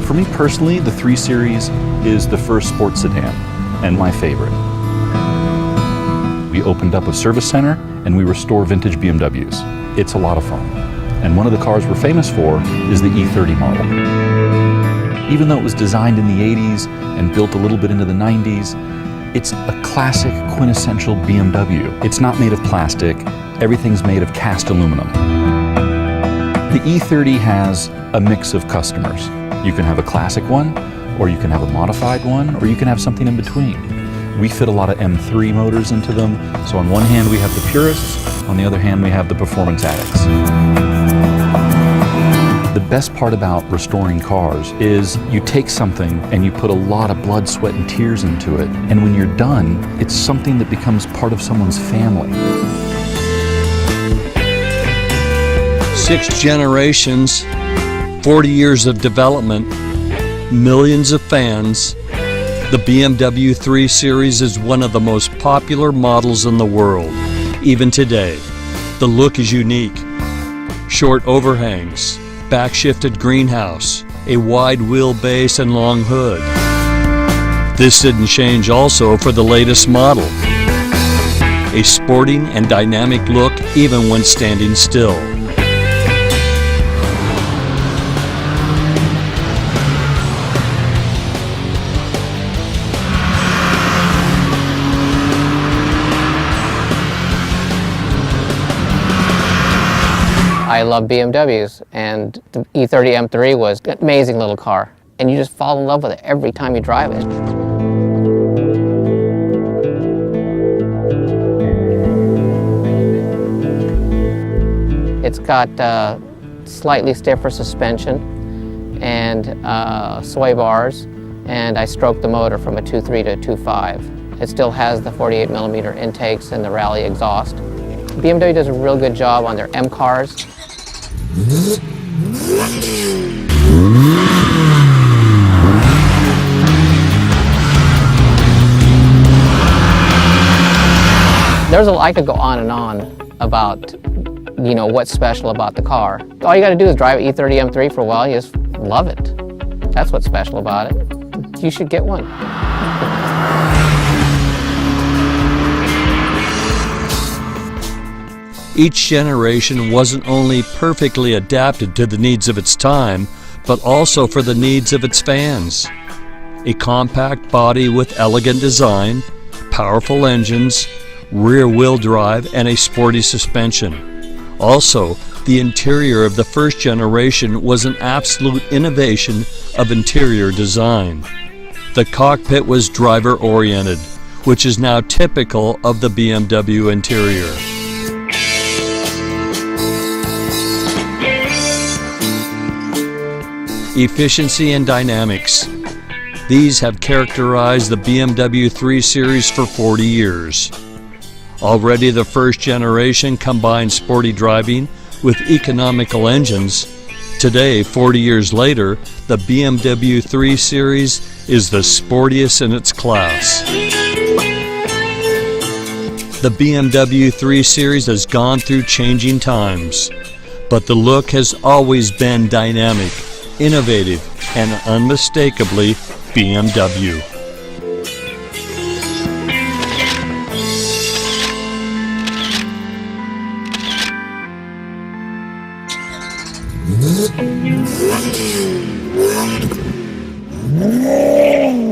For me personally, the 3 Series is the first sports sedan and my favorite. We opened up a service center and we restore vintage BMWs. It's a lot of fun. And one of the cars we're famous for is the E30 model. Even though it was designed in the 80s and built a little bit into the 90s, it's a classic quintessential BMW. It's not made of plastic, everything's made of cast aluminum. The E30 has a mix of customers. You can have a classic one, or you can have a modified one, or you can have something in between. We fit a lot of M3 motors into them, so on one hand we have the purists, on the other hand we have the performance addicts. The best part about restoring cars is you take something and you put a lot of blood, sweat, and tears into it, and when you're done, it's something that becomes part of someone's family. 6 generations, 40 years of development, millions of fans. The BMW 3 Series is one of the most popular models in the world, even today. The look is unique. Short overhangs, back-shifted greenhouse, a wide wheelbase and long hood. This didn't change also for the latest model. A sporting and dynamic look even when standing still. I love BMWs, and the E30 M3 was an amazing little car, and you just fall in love with it every time you drive it. It's got slightly stiffer suspension and sway bars, and I stroked the motor from a 2.3 to a 2.5. It still has the 48mm intakes and the rally exhaust. BMW does a real good job on their M cars. I could go on and on about, what's special about the car. All you got to do is drive an E30 M3 for a while, you just love it. That's what's special about it. You should get one. Each generation wasn't only perfectly adapted to the needs of its time, but also for the needs of its fans. A compact body with elegant design, powerful engines, rear-wheel drive, and a sporty suspension. Also, the interior of the first generation was an absolute innovation of interior design. The cockpit was driver-oriented, which is now typical of the BMW interior. Efficiency and dynamics. These have characterized the BMW 3 Series for 40 years. Already the first generation combined sporty driving with economical engines. Today, 40 years later, the BMW 3 Series is the sportiest in its class. The BMW 3 Series has gone through changing times, but the look has always been dynamic, innovative, and unmistakably BMW. Mm-hmm.